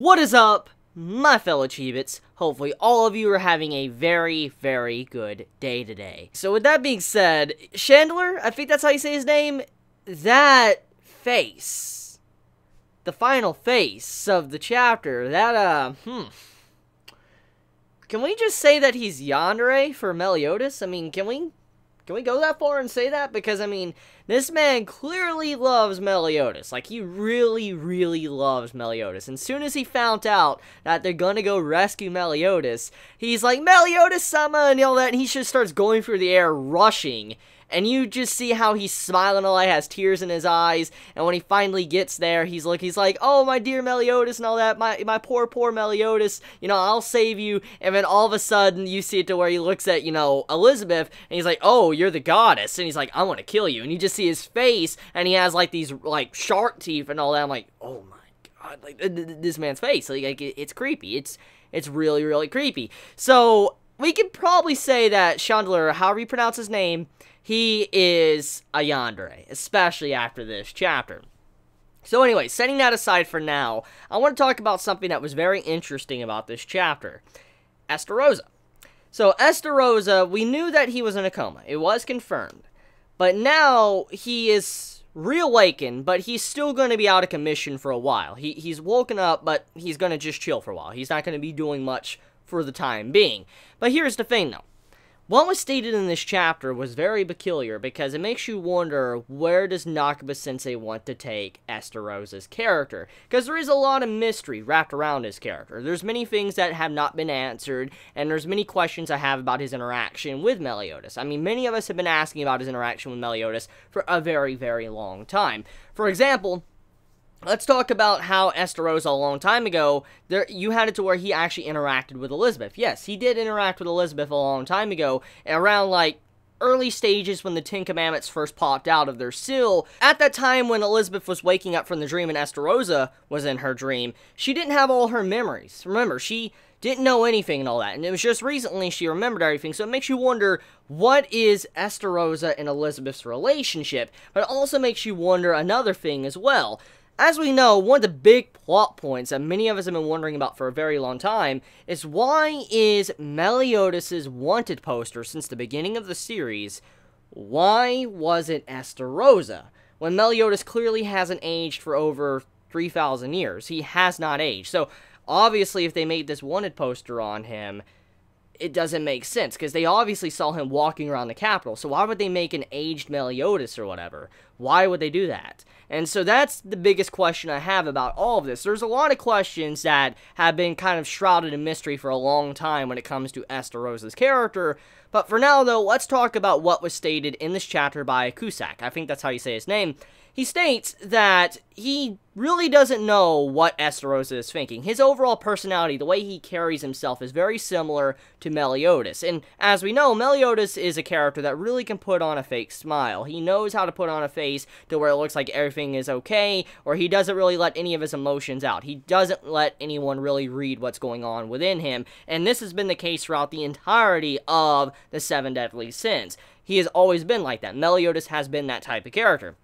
What is up, my fellow Chibits? Hopefully all of you are having a very, very good day today. So with that being said, Chandler, I think that's how you say his name, that face, the final face of the chapter, that, can we just say that he's yandere for Meliodas? I mean, can we go that far and say that? Because, I mean, this man clearly loves Meliodas. Like, he really, really loves Meliodas. And as soon as he found out that they're gonna go rescue Meliodas, he's like, Meliodas-sama, and all that, and he just starts going through the air, rushing. And you just see how he's smiling, all that, has tears in his eyes, and when he finally gets there, he's like, oh, my dear Meliodas, and all that, my poor, poor Meliodas, you know, I'll save you, and then all of a sudden, you see it to where he looks at, you know, Elizabeth, and he's like, oh, you're the goddess, and he's like, I want to kill you, and you just see his face, and he has, like, these, like, shark teeth and all that. I'm like, oh my god, like, this man's face, like it's creepy, it's really, really creepy. So, we could probably say that Chandler, however you pronounce his name, he is a yandere, especially after this chapter. So anyway, setting that aside for now, I want to talk about something that was very interesting about this chapter. Estarossa. So Estarossa, we knew that he was in a coma. It was confirmed. But now he is reawakened, but he's still going to be out of commission for a while. He's woken up, but he's going to just chill for a while. He's not going to be doing much for the time being. But here's the thing, though. What was stated in this chapter was very peculiar because it makes you wonder, where does Nakaba-sensei want to take Estarossa's character? Because there is a lot of mystery wrapped around his character. There's many things that have not been answered, and there's many questions I have about his interaction with Meliodas. I mean, many of us have been asking about his interaction with Meliodas for a very, very long time. For example, let's talk about how Estarossa a long time ago, you had it to where he actually interacted with Elizabeth. Yes, he did interact with Elizabeth a long time ago, around, like, early stages when the Ten Commandments first popped out of their seal. At that time when Elizabeth was waking up from the dream and Estarossa was in her dream, she didn't have all her memories. Remember, she didn't know anything and all that, and it was just recently she remembered everything, so it makes you wonder, what is Estarossa and Elizabeth's relationship? But it also makes you wonder another thing as well. As we know, one of the big plot points that many of us have been wondering about for a very long time is, why is Meliodas' wanted poster since the beginning of the series, why was it Estarossa? When Meliodas clearly hasn't aged for over 3,000 years. He has not aged. So, obviously, if they made this wanted poster on him, it doesn't make sense, because they obviously saw him walking around the capital, so why would they make an aged Meliodas or whatever? Why would they do that? And so that's the biggest question I have about all of this. There's a lot of questions that have been kind of shrouded in mystery for a long time when it comes to Estarossa's character, but for now, though, let's talk about what was stated in this chapter by Cusack. I think that's how you say his name. He states that he really doesn't know what Estarossa is thinking. His overall personality, the way he carries himself, is very similar to Meliodas. And as we know, Meliodas is a character that really can put on a fake smile. He knows how to put on a face to where it looks like everything is okay, or he doesn't really let any of his emotions out. He doesn't let anyone really read what's going on within him. And this has been the case throughout the entirety of the Seven Deadly Sins. He has always been like that. Meliodas has been that type of character,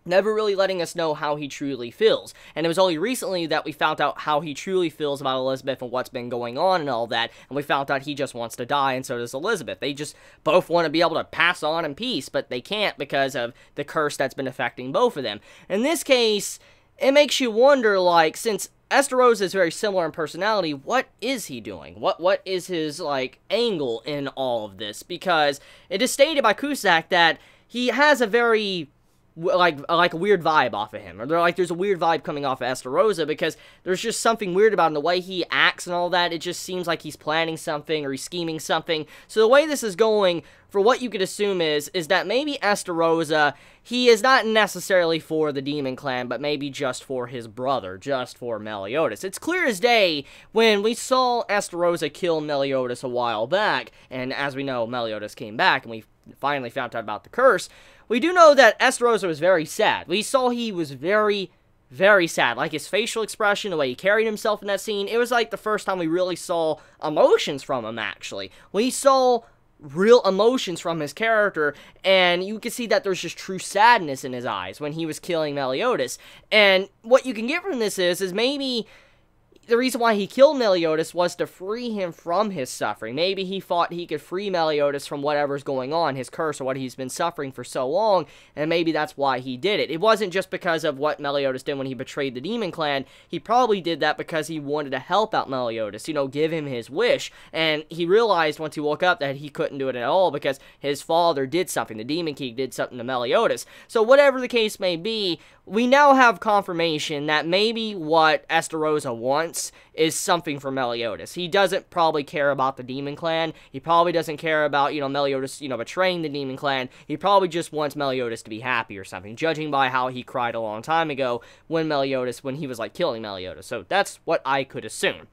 never really letting us know how he truly feels. And it was only recently that we found out how he truly feels about Elizabeth and what's been going on and all that, and we found out he just wants to die, and so does Elizabeth. They just both want to be able to pass on in peace, but they can't because of the curse that's been affecting both of them. In this case, it makes you wonder, like, since Estarossa is very similar in personality, what is he doing? What is his, like, angle in all of this? Because it is stated by Cusack that he has a very like a weird vibe off of him, or there's a weird vibe coming off of Estarossa, because there's just something weird about him, the way he acts and all that. It just seems like he's planning something, or he's scheming something. So the way this is going, for what you could assume is that maybe Estarossa, he is not necessarily for the Demon Clan, but maybe just for his brother, just for Meliodas. It's clear as day when we saw Estarossa kill Meliodas a while back, and as we know, Meliodas came back, and we finally found out about the curse. We do know that Estarossa was very sad. We saw he was very, very sad. Like, his facial expression, the way he carried himself in that scene, it was like the first time we really saw emotions from him, actually. We saw real emotions from his character, and you can see that there's just true sadness in his eyes when he was killing Meliodas. And what you can get from this is maybe the reason why he killed Meliodas was to free him from his suffering. Maybe he thought he could free Meliodas from whatever's going on, his curse or what he's been suffering for so long, and maybe that's why he did it. It wasn't just because of what Meliodas did when he betrayed the Demon Clan. He probably did that because he wanted to help out Meliodas, you know, give him his wish, and he realized once he woke up that he couldn't do it at all because his father did something. The Demon King did something to Meliodas. So whatever the case may be, we now have confirmation that maybe what Estarossa wants is something for Meliodas. He doesn't probably care about the Demon Clan. He probably doesn't care about, you know, Meliodas, you know, betraying the Demon Clan. He probably just wants Meliodas to be happy or something, judging by how he cried a long time ago when he was, like, killing Meliodas. So that's what I could assume.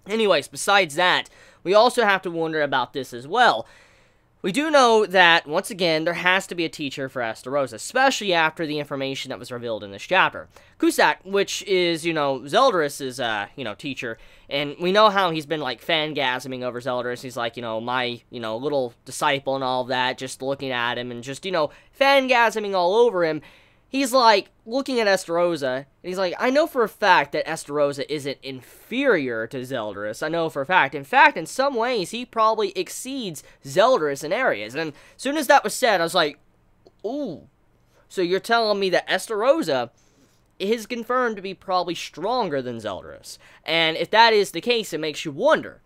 Anyways, besides that, we also have to wonder about this as well. We do know that, once again, there has to be a teacher for Estarossa, especially after the information that was revealed in this chapter. Cusack, which is, you know, Zeldris' you know, teacher, and we know how he's been, like, fangasming over Zeldris. He's like, you know, my, you know, little disciple and all of that, just looking at him and just, you know, fangasming all over him. He's, like, looking at Estarossa, and he's like, I know for a fact that Estarossa isn't inferior to Zeldris. I know for a fact. In fact, in some ways, he probably exceeds Zeldris in areas. And as soon as that was said, I was like, ooh. So you're telling me that Estarossa is confirmed to be probably stronger than Zeldris. And if that is the case, it makes you wonder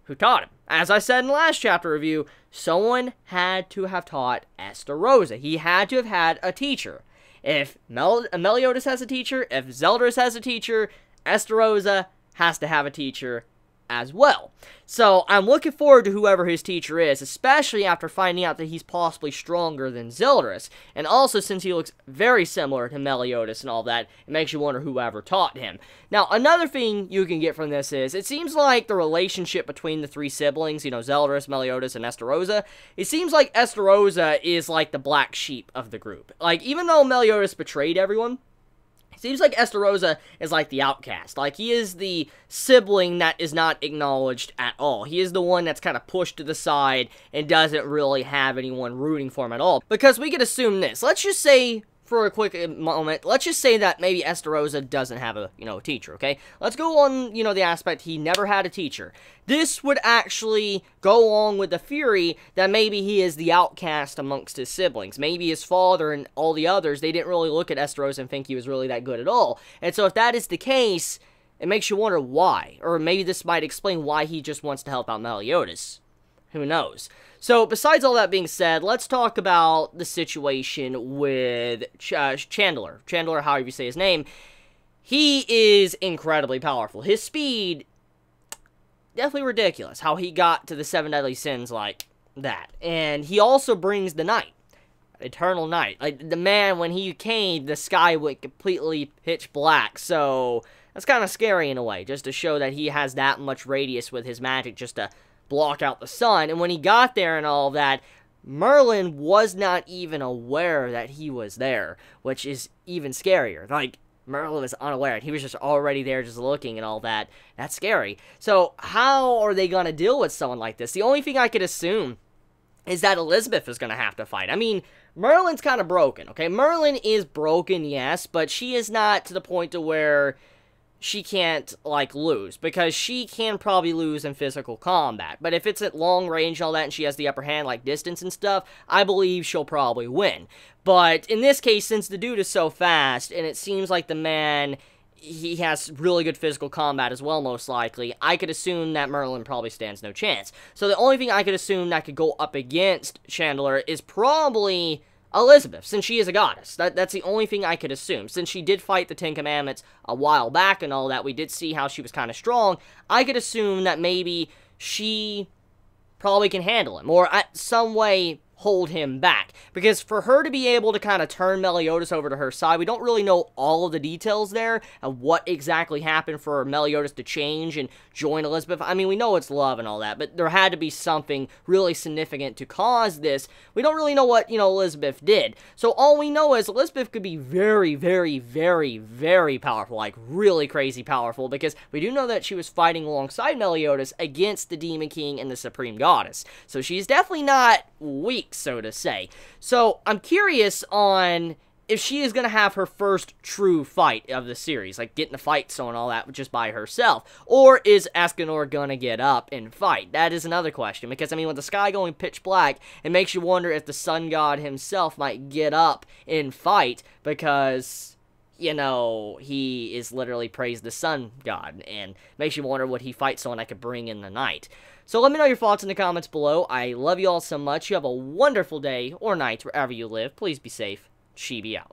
who taught him. As I said in the last chapter review, someone had to have taught Estarossa. He had to have had a teacher. If Meliodas has a teacher, if Zeldris has a teacher, Estarossa has to have a teacher as well. So I'm looking forward to whoever his teacher is, especially after finding out that he's possibly stronger than Zeldris. And also, since he looks very similar to Meliodas and all that, it makes you wonder whoever taught him. Now, another thing you can get from this is, it seems like the relationship between the three siblings, you know, Zeldris, Meliodas, and Estarossa, it seems like Estarossa is like the black sheep of the group. Like, even though Meliodas betrayed everyone, seems like Estarossa is like the outcast. Like, he is the sibling that is not acknowledged at all. He is the one that's kind of pushed to the side and doesn't really have anyone rooting for him at all. Because we could assume this. Let's just say, for a quick moment, let's just say that maybe Estarossa doesn't have a, you know, a teacher, okay? Let's go on, you know, the aspect he never had a teacher. This would actually go along with the theory that maybe he is the outcast amongst his siblings. Maybe his father and all the others, they didn't really look at Estarossa and think he was really that good at all. And so if that is the case, it makes you wonder why. Or maybe this might explain why he just wants to help out Meliodas. Who knows? So, besides all that being said, let's talk about the situation with Chandler. Chandler, however you say his name. He is incredibly powerful. His speed, definitely ridiculous. How he got to the 7 deadly sins like that. And he also brings the night. Eternal night. Like, the man, when he came, the sky went completely pitch black. So, that's kind of scary in a way. Just to show that he has that much radius with his magic just to block out the sun. And when he got there and all that, Merlin was not even aware that he was there, which is even scarier. Like, Merlin was unaware. He was just already there just looking and all that. That's scary. So how are they going to deal with someone like this? The only thing I could assume is that Elizabeth is going to have to fight. I mean, Merlin's kind of broken, okay? Merlin is broken, yes, but she is not to the point to where she can't, like, lose, because she can probably lose in physical combat, but if it's at long range and all that, and she has the upper hand, like distance and stuff, I believe she'll probably win. But in this case, since the dude is so fast, and it seems like the man, he has really good physical combat as well, most likely, I could assume that Merlin probably stands no chance. So the only thing I could assume that could go up against Chandler is probably Elizabeth, since she is a goddess. That's the only thing I could assume. Since she did fight the Ten Commandments a while back and all that, we did see how she was kind of strong, I could assume that maybe she probably can handle him, or at some way hold him back. Because for her to be able to kind of turn Meliodas over to her side, we don't really know all of the details there of what exactly happened for Meliodas to change and join Elizabeth. I mean, we know it's love and all that, but there had to be something really significant to cause this. We don't really know what, you know, Elizabeth did. So all we know is Elizabeth could be very, very, very, very powerful, like really crazy powerful, because we do know that she was fighting alongside Meliodas against the Demon King and the Supreme Goddess. So she's definitely not weak, so to say. So I'm curious on if she is going to have her first true fight of the series, like getting the fight so and all that just by herself, or is Escanor going to get up and fight? That is another question, because, I mean, with the sky going pitch black, it makes you wonder if the sun god himself might get up and fight, because, you know, he is literally praised the sun god, and makes you wonder would he fight someone that could bring in the night. So let me know your thoughts in the comments below. I love you all so much. You have a wonderful day or night wherever you live. Please be safe. Chibi out.